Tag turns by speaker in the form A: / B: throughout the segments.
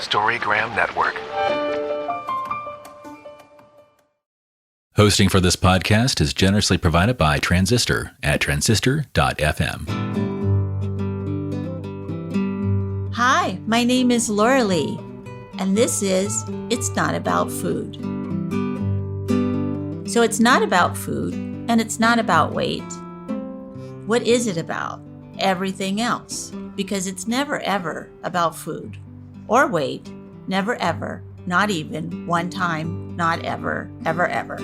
A: Storygram Network.
B: Hosting for this podcast is generously provided by Transistor at transistor.fm.
C: Hi, my name is Laurelee, and this is It's Not About Food. So it's not about food, and it's not about weight. What is it about? Everything else, because it's never ever about food or weight, never ever, not even one time, not ever, ever, ever.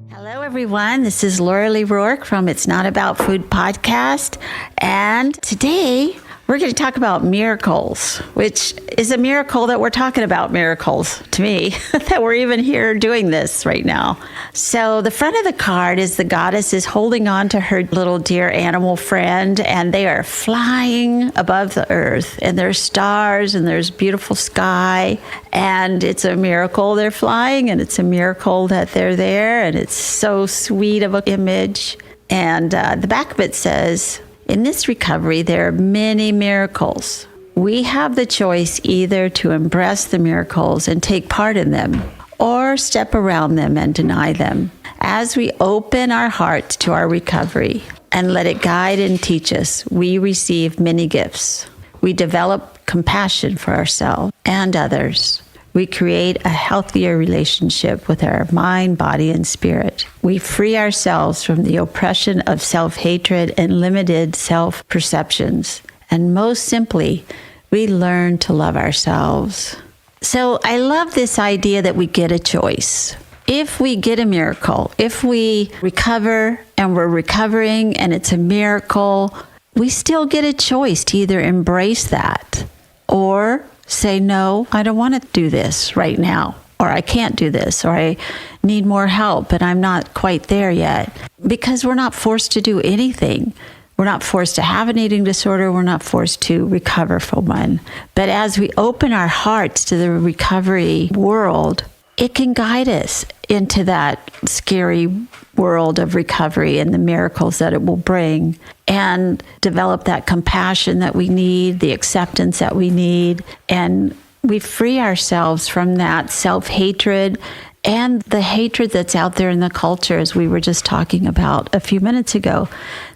C: Hello, everyone. This is Laurelee Roark from It's Not About Food podcast. And today we're going to talk about miracles, which is a miracle that we're talking about miracles to me, that we're even here doing this right now. So the front of the card is the goddess is holding on to her little dear animal friend, and they are flying above the earth, and there's stars and there's beautiful sky, and it's a miracle they're flying, and it's a miracle that they're there, and it's so sweet of an image. And the back of it says, in this recovery, there are many miracles. We have the choice either to embrace the miracles and take part in them, or step around them and deny them. As we open our hearts to our recovery and let it guide and teach us, we receive many gifts. We develop compassion for ourselves and others. We create a healthier relationship with our mind, body, and spirit. We free ourselves from the oppression of self-hatred and limited self-perceptions. And most simply, we learn to love ourselves. So I love this idea that we get a choice. If we get a miracle, if we recover and we're recovering and it's a miracle, we still get a choice to either embrace that or say, no, I don't want to do this right now, or I can't do this, or I need more help and I'm not quite there yet. Because we're not forced to do anything. We're not forced to have an eating disorder. We're not forced to recover from one. But as we open our hearts to the recovery world, it can guide us into that scary world of recovery and the miracles that it will bring, and develop that compassion that we need, the acceptance that we need, and we free ourselves from that self-hatred and the hatred that's out there in the culture, as we were just talking about a few minutes ago,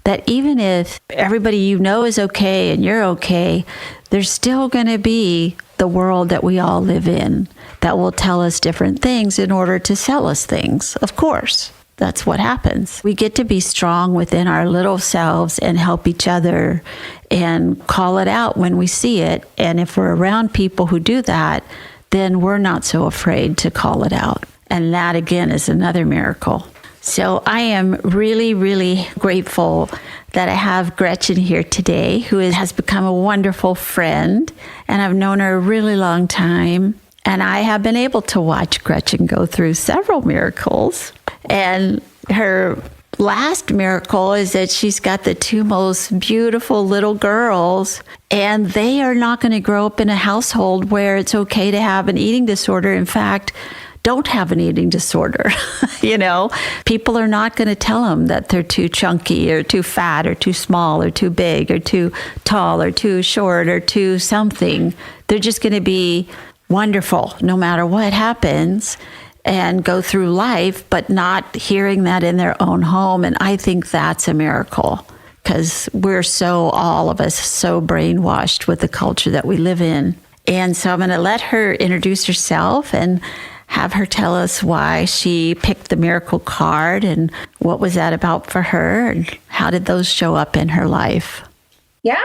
C: that even if everybody you know is okay and you're okay, there's still going to be the world that we all live in that will tell us different things in order to sell us things. Of course, that's what happens. We get to be strong within our little selves and help each other and call it out when we see it. And if we're around people who do that, then we're not so afraid to call it out. And that, again, is another miracle. So I am really, really grateful that I have Gretchen here today, who has become a wonderful friend, and I've known her a really long time. And I have been able to watch Gretchen go through several miracles. And her last miracle is that she's got the two most beautiful little girls, and they are not going to grow up in a household where it's okay to have an eating disorder. In fact, don't have an eating disorder. People are not going to tell them that they're too chunky or too fat or too small or too big or too tall or too short or too something. They're just going to be wonderful no matter what happens and go through life, but not hearing that in their own home. And I think that's a miracle, because we're all of us so brainwashed with the culture that we live in. And so I'm going to let her introduce herself and have her tell us why she picked the miracle card and what was that about for her and how did those show up in her life.
D: Yeah,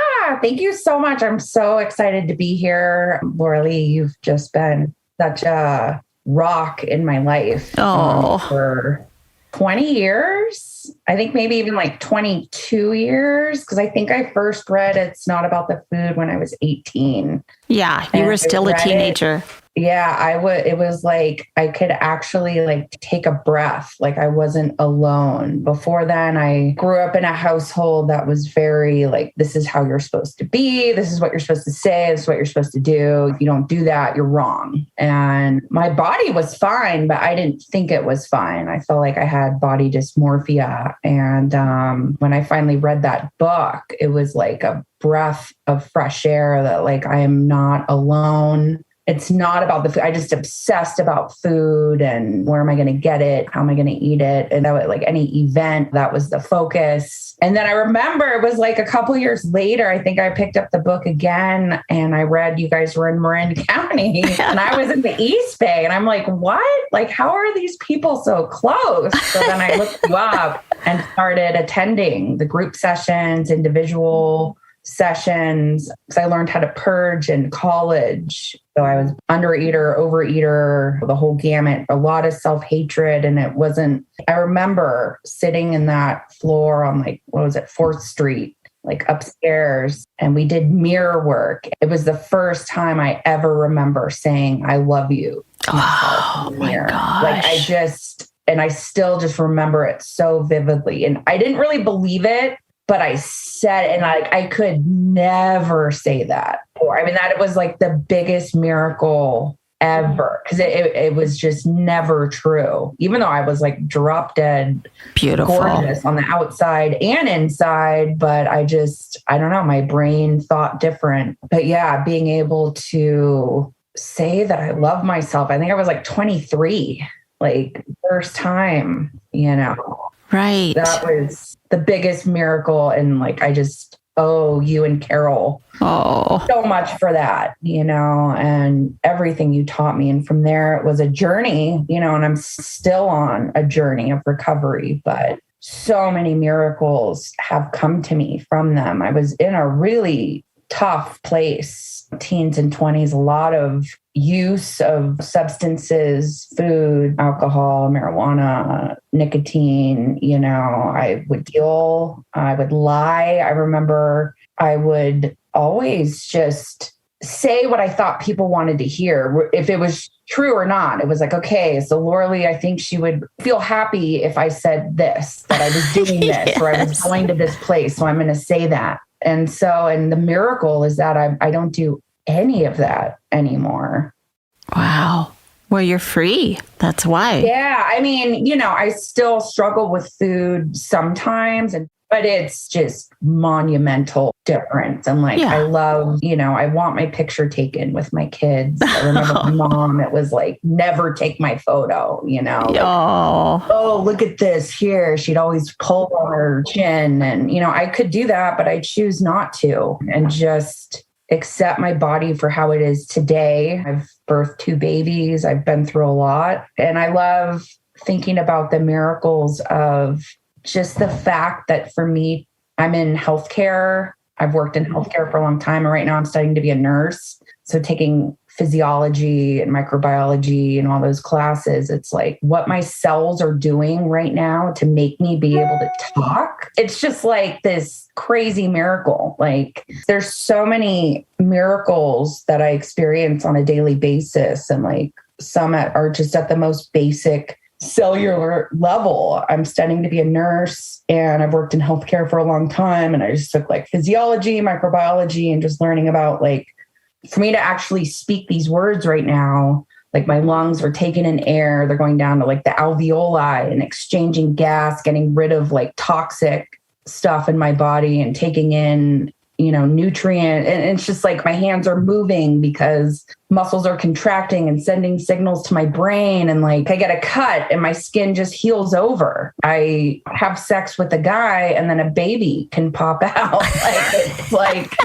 D: thank you so much. I'm so excited to be here. Laurelee, you've just been such a rock in my life for 20 years. I think maybe even like 22 years, because I think I first read It's Not About the Food when I was 18.
C: Yeah, you were still a teenager.
D: Yeah, it was like I could actually like take a breath, like I wasn't alone. Before then, I grew up in a household that was very like, this is how you're supposed to be. This is what you're supposed to say. This is what you're supposed to do. If you don't do that, you're wrong. And my body was fine, but I didn't think it was fine. I felt like I had body dysmorphia. And when I finally read that book, it was like a breath of fresh air that like, I am not alone. It's not about the food. I just obsessed about food and where am I going to get it? How am I going to eat it? And that was like any event, that was the focus. And then I remember it was like a couple years later, I think I picked up the book again and I read you guys were in Marin County and I was in the East Bay. And I'm like, what? Like, how are these people so close? So then I looked you up and started attending the group sessions, individual sessions, because I learned how to purge in college. So I was undereater, overeater, the whole gamut, a lot of self-hatred. And it wasn't, I remember sitting in that floor on like, what was it, 4th Street, like upstairs, and we did mirror work. It was the first time I ever remember saying, I love you.
C: Oh my gosh.
D: Like I still just remember it so vividly. And I didn't really believe it, but I said, and I could never say that. I mean, that was like the biggest miracle ever, because it was just never true. Even though I was like drop dead,
C: beautiful,
D: gorgeous on the outside and inside, but I don't know, my brain thought different. But yeah, being able to say that I love myself. I think I was like 23, like first time,
C: Right.
D: That was the biggest miracle. And like, I just owe you and Carol so much for that, and everything you taught me. And from there, it was a journey, and I'm still on a journey of recovery, but so many miracles have come to me from them. I was in a really tough place, teens and 20s, a lot of use of substances, food, alcohol, marijuana, nicotine. I would deal, I would lie. I remember I would always just say what I thought people wanted to hear, if it was true or not. It was like, okay, so Laurelee, I think she would feel happy if I said this, that I was doing this,
C: Yes.
D: or I was going to this place, so I'm going to say that. And the miracle is that I don't do any of that anymore.
C: Wow. Well, you're free. That's why.
D: Yeah. I mean, I still struggle with food sometimes, but it's just monumental difference. And like, I love, I want my picture taken with my kids. I remember my mom, it was like, never take my photo, like, oh, look at this here. She'd always pull on her chin. And, I could do that, but I choose not to, and just accept my body for how it is today. I've birthed 2 babies. I've been through a lot. And I love thinking about the miracles of just the fact that for me, I'm in healthcare. I've worked in healthcare for a long time. And right now I'm studying to be a nurse. So taking physiology and microbiology and all those classes, it's like what my cells are doing right now to make me be able to talk. It's just like this crazy miracle. Like there's so many miracles that I experience on a daily basis. And like some are just at the most basic cellular level. I'm studying to be a nurse and I've worked in healthcare for a long time. And I just took like physiology, microbiology, and just learning about like, for me to actually speak these words right now, like my lungs are taking in air, they're going down to like the alveoli and exchanging gas, getting rid of like toxic stuff in my body and taking in, nutrient. And it's just like my hands are moving because muscles are contracting and sending signals to my brain. And like I get a cut and my skin just heals over. I have sex with a guy and then a baby can pop out. Like it's like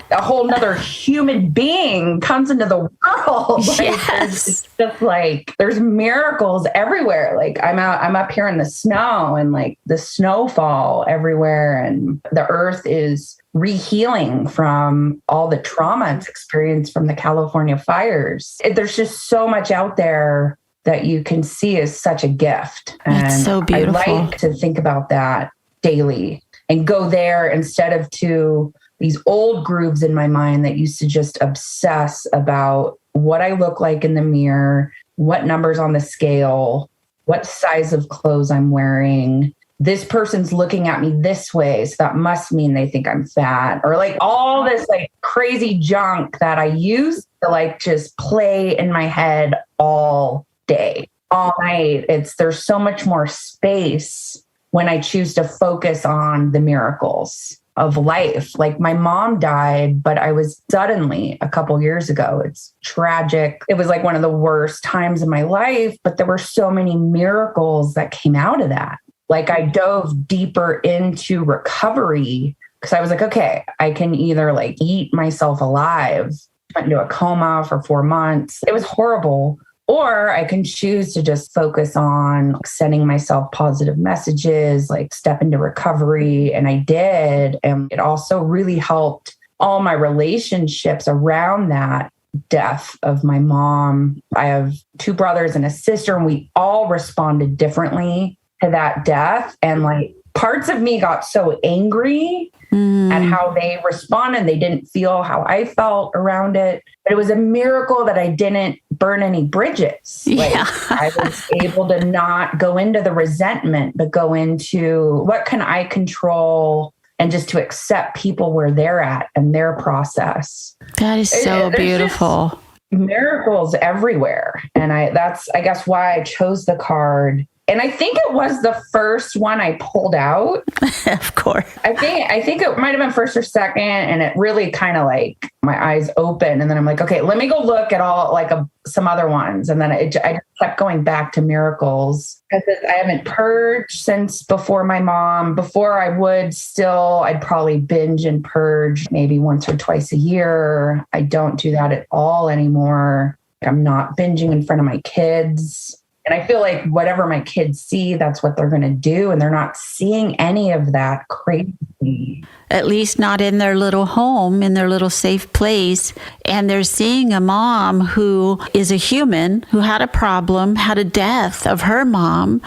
D: a whole nother human being comes into the world. Like,
C: Yes.
D: It's just like there's miracles everywhere. Like I'm up here in the snow and like the snowfall everywhere, and the earth is rehealing from all the trauma it's experienced from the California fires. There's just so much out there that you can see as such a gift. And
C: It's so beautiful.
D: I like to think about that daily and go there instead of to these old grooves in my mind that used to just obsess about what I look like in the mirror, what numbers on the scale, what size of clothes I'm wearing. This person's looking at me this way, so that must mean they think I'm fat, or like all this like crazy junk that I used to like just play in my head all day, all night. There's so much more space when I choose to focus on the miracles of life. Like my mom died, but I was suddenly a couple years ago. It's tragic. It was like one of the worst times in my life, but there were so many miracles that came out of that. Like I dove deeper into recovery because I was like, okay, I can either like eat myself alive, went into a coma for 4 months. It was horrible. Or I can choose to just focus on sending myself positive messages, like step into recovery. And I did. And it also really helped all my relationships around that death of my mom. I have 2 brothers and a sister, and we all responded differently to that death. And like parts of me got so angry at how they responded. They didn't feel how I felt around it. But it was a miracle that I didn't burn any bridges. Like I was able to not go into the resentment, but go into what can I control and just to accept people where they're at and their process.
C: That is so beautiful.
D: Miracles everywhere. And that's, I guess, why I chose the card. And I think it was the first one I pulled out.
C: Of course.
D: I think it might have been first or second. And it really kind of like my eyes open. And then I'm like, okay, let me go look at all like some other ones. And then I just kept going back to miracles because I haven't purged since before my mom. Before I'd probably binge and purge maybe once or twice a year. I don't do that at all anymore. I'm not binging in front of my kids. And I feel like whatever my kids see, that's what they're going to do. And they're not seeing any of that crazy.
C: At least not in their little home, in their little safe place. And they're seeing a mom who is a human, who had a problem, had a death of her mom,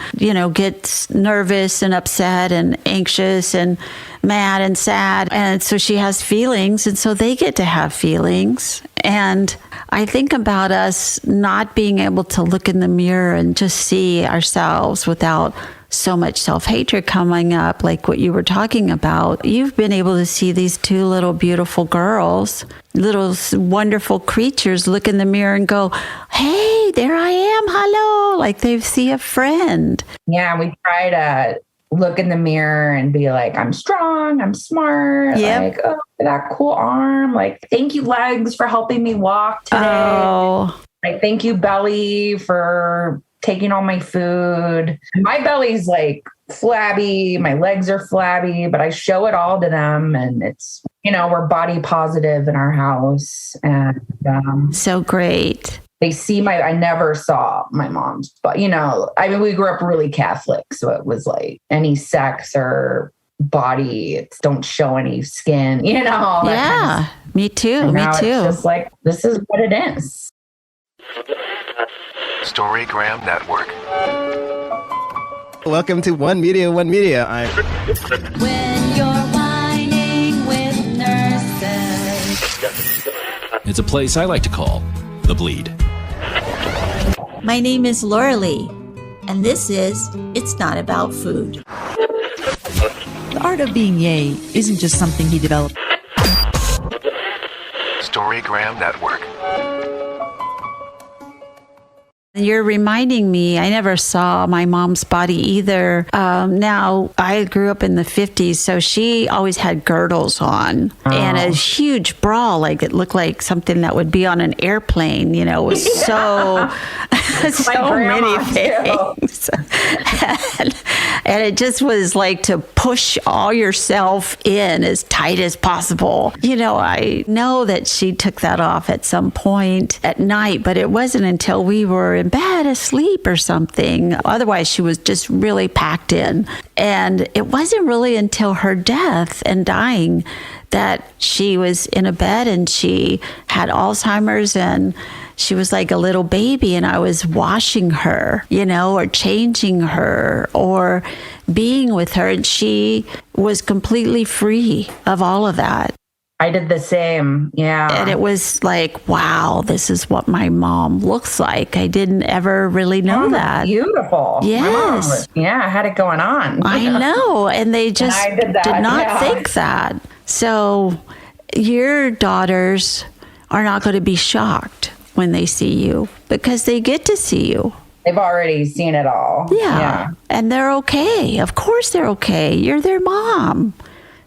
C: gets nervous and upset and anxious and mad and sad. And so she has feelings. And so they get to have feelings. And I think about us not being able to look in the mirror and just see ourselves without so much self-hatred coming up, like what you were talking about. You've been able to see these 2 little beautiful girls, little wonderful creatures, look in the mirror and go, hey, there I am. Hello. Like they see a friend.
D: Yeah, we try to look in the mirror and be like, I'm strong, I'm smart.
C: Yep.
D: Like, oh, that cool arm. Like, thank you, legs, for helping me walk today.
C: Oh.
D: Like, thank you, belly, for taking all my food. My belly's like flabby. My legs are flabby, but I show it all to them. And it's, we're body positive in our house. And
C: so great.
D: They see I never saw my mom's, but we grew up really Catholic. So it was like any sex or body, don't show any skin, all that kind of stuff.
C: Me too. Me too.
D: It's just like, this is what it is.
A: Storygram Network.
E: Welcome to One Media.
F: When you're whining with nurses.
B: It's a place I like to call The Bleed.
G: My name is Laurelee, and this is It's Not About Food.
H: The art of being yay isn't just something he developed.
A: Storygram Network.
C: You're reminding me, I never saw my mom's body either. Now, I grew up in the 50s, so she always had girdles on and a huge bra, like it looked like something that would be on an airplane, it was so many things. And it just was like to push all yourself in as tight as possible. I know that she took that off at some point at night, but it wasn't until we were in bed asleep or something. Otherwise, she was just really packed in. And it wasn't really until her death and dying that she was in a bed and she had Alzheimer's and she was like a little baby, and I was washing her, or changing her or being with her. And she was completely free of all of that.
D: I did the same. Yeah.
C: And it was like, wow, this is what my mom looks like. I didn't ever really know
D: Mom was
C: that.
D: beautiful. My mom
C: Yes.
D: was, I had it going on.
C: I know. And they just
D: I did that,
C: did not
D: yeah.
C: think that. So your daughters are not going to be shocked when they see you because they get to see you.
D: They've already seen it all.
C: Yeah. And they're okay. Of course they're okay. You're their mom.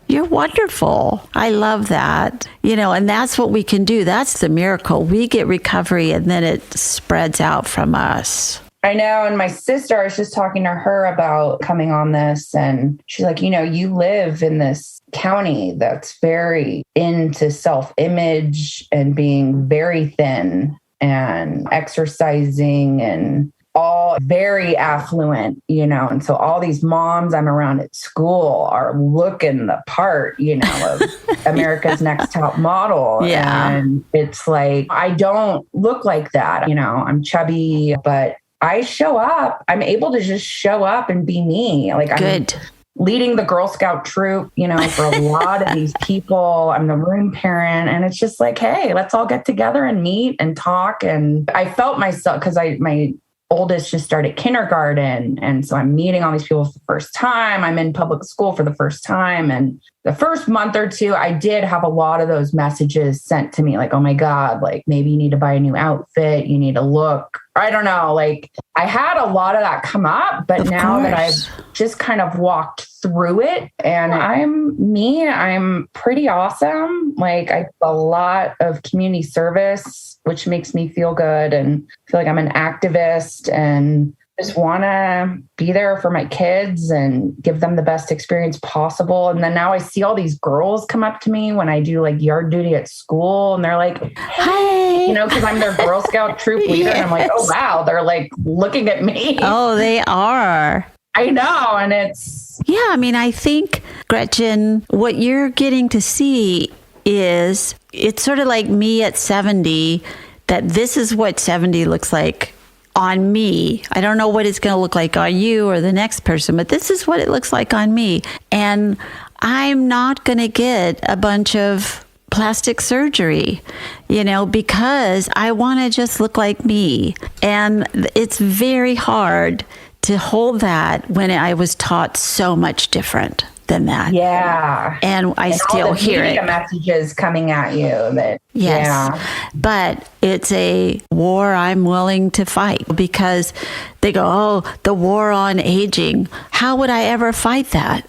C: You're wonderful. I love that. And that's what we can do. That's the miracle. We get recovery and then it spreads out from us.
D: I know. And my sister, I was just talking to her about coming on this. And she's like, you live in this county that's very into self-image and being very thin and exercising and all very affluent, and so all these moms I'm around at school are looking the part, of America's Next Top Model.
C: Yeah.
D: And it's like, I don't look like that. I'm chubby, but I show up. I'm able to just show up and be me. Like
C: Good.
D: I'm leading the Girl Scout troop, for a lot of these people. I'm the room parent. And it's just like, hey, let's all get together and meet and talk. And I felt myself because my oldest just started kindergarten. And so I'm meeting all these people for the first time. I'm in public school for the first time. And the first month or two, I did have a lot of those messages sent to me like, oh my God, like maybe you need to buy a new outfit. You need to look. I don't know. Like I had a lot of that come up, but now that I've just kind of walked through it and I'm me, I'm pretty awesome. Like I do a lot of community service, which makes me feel good and feel like I'm an activist and just want to be there for my kids and give them the best experience possible. And then now I see all these girls come up to me when I do like yard duty at school and they're like, hey, because I'm their Girl Scout troop leader.
C: Yes.
D: And I'm like, oh, wow. They're like looking at me.
C: Oh, they are.
D: I know. And it's.
C: Yeah. I mean, I think, Gretchen, what you're getting to see is it's sort of like me at 70, that this is what 70 looks like on me. I don't know what it's going to look like on you or the next person, but this is what it looks like on me. And I'm not going to get a bunch of plastic surgery, because I want to just look like me. And it's very hard to hold that when I was taught so much different than that.
D: Yeah.
C: And I still hear it.
D: Messages coming at you that.
C: Yes.
D: Yeah.
C: But it's a war I'm willing to fight because they go, oh, the war on aging. How would I ever fight that?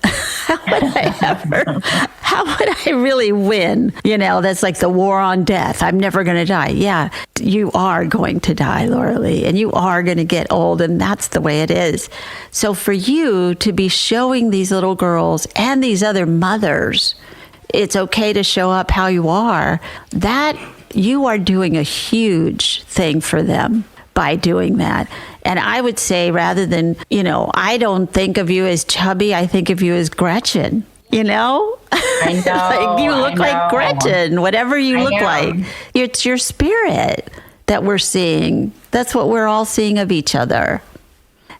C: How would I really win? That's like the war on death. I'm never going to die. Yeah, you are going to die, Laurelee, and you are going to get old, and that's the way it is. So for you to be showing these little girls and these other mothers, it's okay to show up how you are, that you are doing a huge thing for them by doing that. And I would say rather than, I don't think of you as chubby, I think of you as Gretchen,
D: I know.
C: like you look like Gretchen, whatever you look like. It's your spirit that we're seeing. That's what we're all seeing of each other.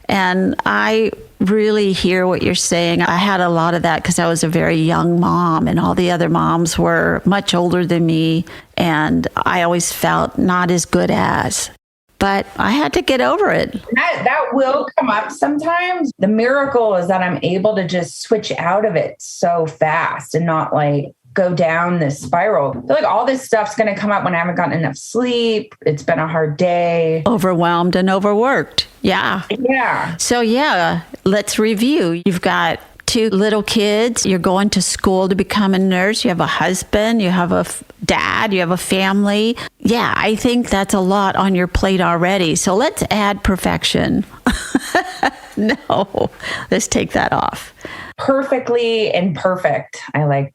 C: And I really hear what you're saying. I had a lot of that because I was a very young mom and all the other moms were much older than me. And I always felt not as good as. But I had to get over it.
D: That will come up sometimes. The miracle is that I'm able to just switch out of it so fast and not like go down this spiral. I feel like all this stuff's going to come up when I haven't gotten enough sleep. It's been a hard day.
C: Overwhelmed and overworked. Yeah.
D: Yeah.
C: So yeah, let's review. You've got 2 little kids. You're going to school to become a nurse. You have a husband. You have a dad. You have a family. Yeah, I think that's a lot on your plate already. So let's add perfection. No, let's take that off.
D: Perfectly imperfect.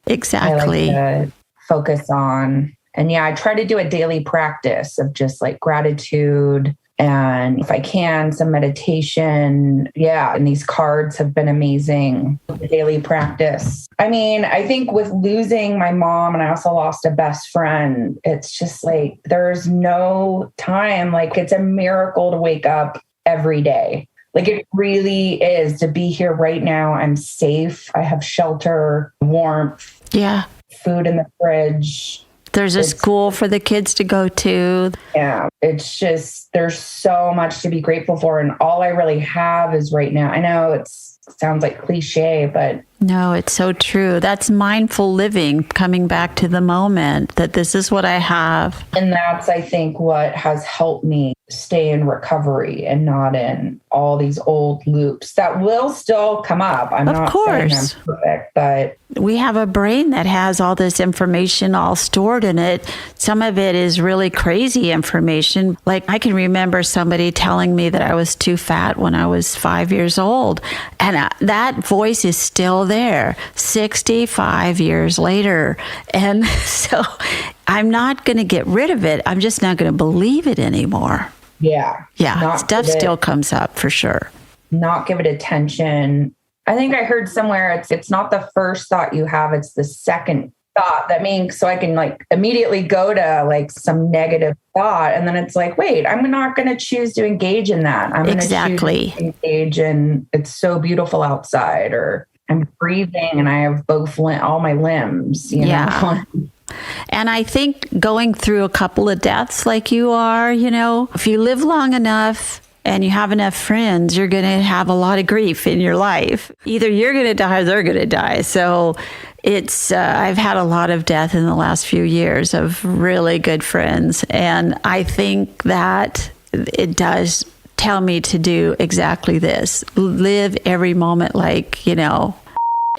C: Exactly.
D: I like to focus on. And yeah, I try to do a daily practice of just like gratitude. And if I can, some meditation. Yeah. And these cards have been amazing. The daily practice. I mean, I think with losing my mom and I also lost a best friend, it's just like, there's no time. Like it's a miracle to wake up every day. Like it really is to be here right now. I'm safe. I have shelter, warmth.
C: Yeah.
D: food in the fridge.
C: There's a school for the kids to go to.
D: Yeah, it's just, there's so much to be grateful for. And all I really have is right now. I know it sounds like cliche, but
C: no, it's so true. That's mindful living, coming back to the moment that this is what I have.
D: And that's, I think, what has helped me stay in recovery and not in all these old loops that will still come up. I'm not saying I'm perfect, but
C: we have a brain that has all this information all stored in it. Some of it is really crazy information. Like I can remember somebody telling me that I was too fat when I was 5 years old. And that voice is still there 65 years later. And so I'm not going to get rid of it. I'm just not going to believe it anymore.
D: Yeah.
C: Stuff still comes up for sure.
D: Not give it attention. I think I heard somewhere it's not the first thought you have, it's the second thought. That means so I can like immediately go to like some negative thought. And then it's like, wait, I'm not going to choose to engage in that. I'm going to choose to engage in it's so beautiful outside, or I'm breathing and I have both all my limbs, you know?
C: And I think going through a couple of deaths like you are, you know, if you live long enough and you have enough friends, you're going to have a lot of grief in your life. Either you're going to die or they're going to die. So it's, I've had a lot of death in the last few years of really good friends. And I think that it does tell me to do exactly this. Live every moment like, you know,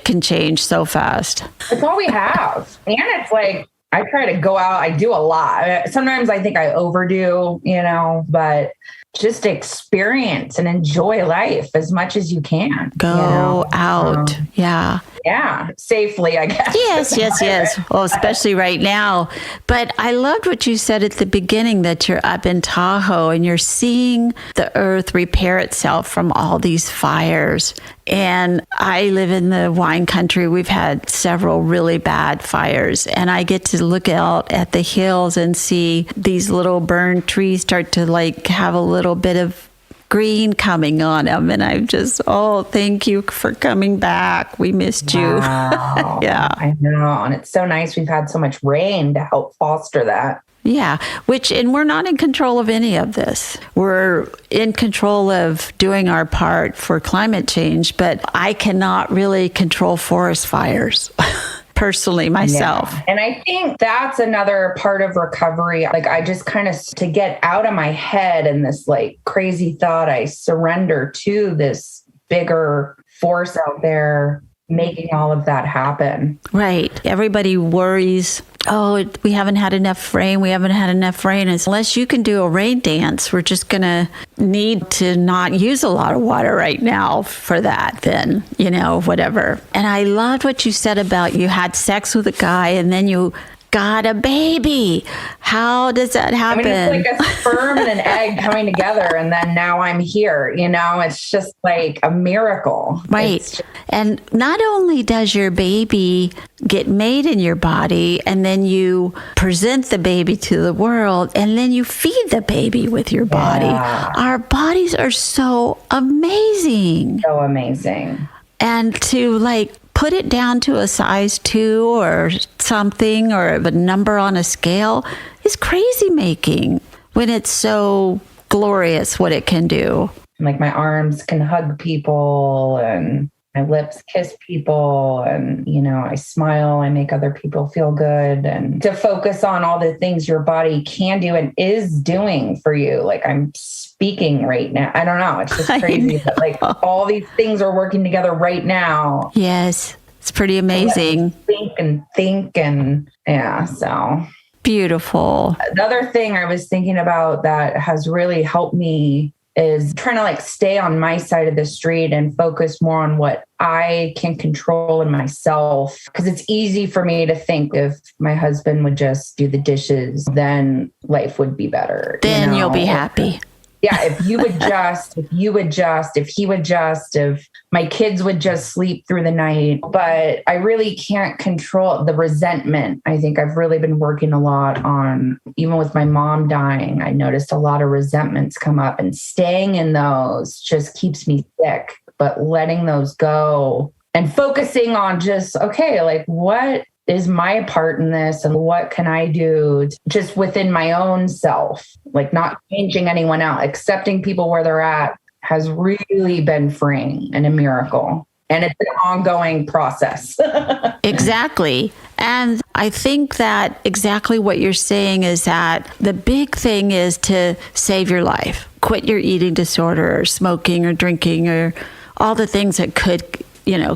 C: can change so fast.
D: It's all we have. And it's like, I try to go out. I do a lot. Sometimes I think I overdo, you know, but just experience and enjoy life as much as you can.
C: Go out. Yeah.
D: Yeah. Safely, I guess.
C: Yes. Well, especially right now. But I loved what you said at the beginning, that you're up in Tahoe and you're seeing the earth repair itself from all these fires. And I live in the wine country. We've had several really bad fires. And I get to look out at the hills and see these little burned trees start to like have a little bit of green coming on them. And I'm just, thank you for coming back. We missed you. Yeah.
D: I know. And it's so nice. We've had so much rain to help foster that.
C: Yeah, and we're not in control of any of this. We're in control of doing our part for climate change, but I cannot really control forest fires. Personally, myself.
D: Yeah. And I think that's another part of recovery. Like I just kind of, to get out of my head and this like crazy thought, I surrender to this bigger force out there making all of that happen.
C: Right. Everybody worries, we haven't had enough rain. And unless you can do a rain dance, we're just going to need to not use a lot of water right now for that then, you know, whatever. And I loved what you said about you had sex with a guy and then you got a baby. How does that happen?
D: I mean, it's like a sperm and an egg coming together, and then now I'm here. You know, it's just like a miracle.
C: Right. And not only does your baby get made in your body, and then you present the baby to the world, and then you feed the baby with your body. Yeah. Our bodies are so amazing.
D: So amazing.
C: And to like put it down to a size 2 or something, or a number on a scale, is crazy making when it's so glorious what it can do.
D: Like my arms can hug people and my lips kiss people, and, you know, I smile, I make other people feel good, and to focus on all the things your body can do and is doing for you. Like I'm speaking right now. I don't know. It's just crazy. But like all these things are working together right now.
C: Yes. It's pretty amazing.
D: Think and yeah. So
C: beautiful.
D: The other thing I was thinking about that has really helped me is trying to like stay on my side of the street and focus more on what I can control in myself. Because it's easy for me to think if my husband would just do the dishes, then life would be better.
C: Then you'll be happy.
D: Yeah, if he would just, if my kids would just sleep through the night. But I really can't control the resentment. I think I've really been working a lot on, even with my mom dying, I noticed a lot of resentments come up, and staying in those just keeps me sick. But letting those go and focusing on just, okay, like what is my part in this and what can I do just within my own self, like not changing anyone else, accepting people where they're at has really been freeing and a miracle. And it's an ongoing process.
C: Exactly. And I think that exactly what you're saying is that the big thing is to save your life. Quit your eating disorder or smoking or drinking or all the things that could,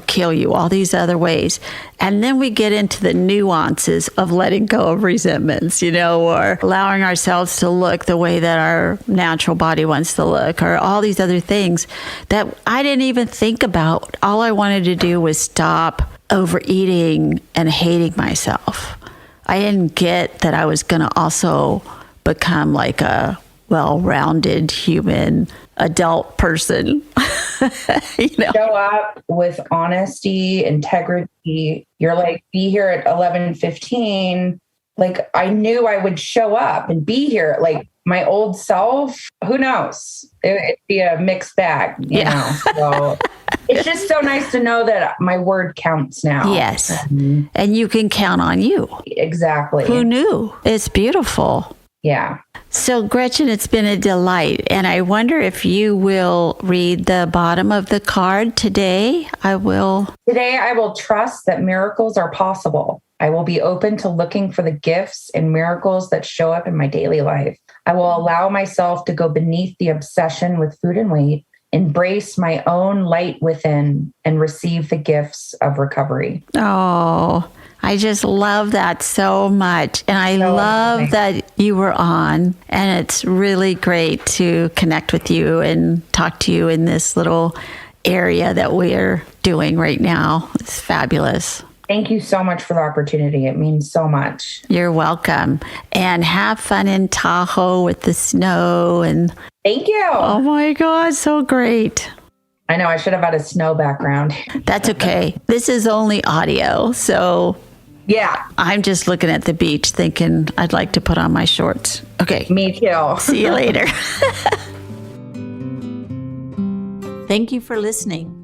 C: kill you, all these other ways. And then we get into the nuances of letting go of resentments, or allowing ourselves to look the way that our natural body wants to look, or all these other things that I didn't even think about. All I wanted to do was stop overeating and hating myself. I didn't get that I was going to also become like a well-rounded human adult person.
D: Show up with honesty, integrity. You're like, be here at 11:15. Like, I knew I would show up and be here. Like, my old self, who knows? It'd be a mixed bag, you know? So it's just so nice to know that my word counts now.
C: Yes. And you can count on you.
D: Exactly.
C: Who knew? It's beautiful.
D: Yeah.
C: So, Gretchen, it's been a delight. And I wonder if you will read the bottom of the card today.
D: Today, I will trust that miracles are possible. I will be open to looking for the gifts and miracles that show up in my daily life. I will allow myself to go beneath the obsession with food and weight, embrace my own light within, and receive the gifts of recovery.
C: Oh, I just love that so much. And I love that you were on. And it's really great to connect with you and talk to you in this little area that we're doing right now. It's fabulous.
D: Thank you so much for the opportunity. It means so much.
C: You're welcome. And have fun in Tahoe with the snow. And
D: thank you.
C: Oh my God, so great.
D: I know I should have had a snow background.
C: That's okay. This is only audio. So
D: yeah,
C: I'm just looking at the beach thinking I'd like to put on my shorts. Okay.
D: Me too.
C: See you later.
G: Thank you for listening.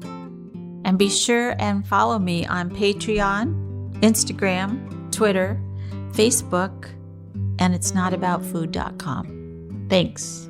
G: And be sure and follow me on Patreon, Instagram, Twitter, Facebook, and itsnotaboutfood.com. Thanks.